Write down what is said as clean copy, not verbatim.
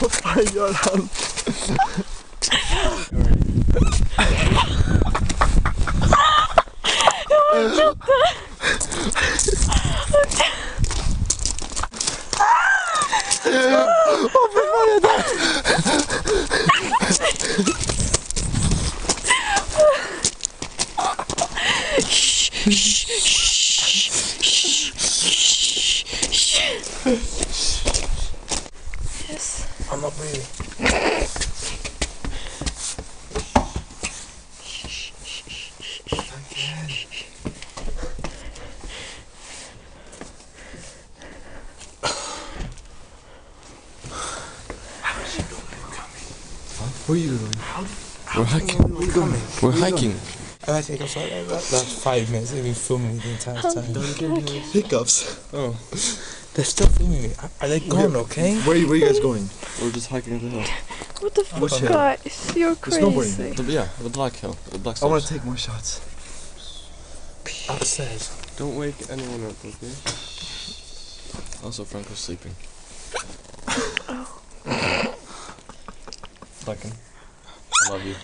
Vad fan gör han? Yes. I'm not breathing. Where are you going? We're hiking. We're hiking. I think I'm sorry. That's 5 minutes. They've been filming me the entire time. Don't give me Hiccups. Oh, They're still filming me. Are they gone? Okay. Where are you guys going? we're just hiking the hill. What the fuck, hill? guys? You're snowboarding. crazy. Yeah, the black hill. The black I steps. want to take more shots. Upstairs. Don't wake anyone up, okay? Also, Franco's sleeping. Fucking. I love you.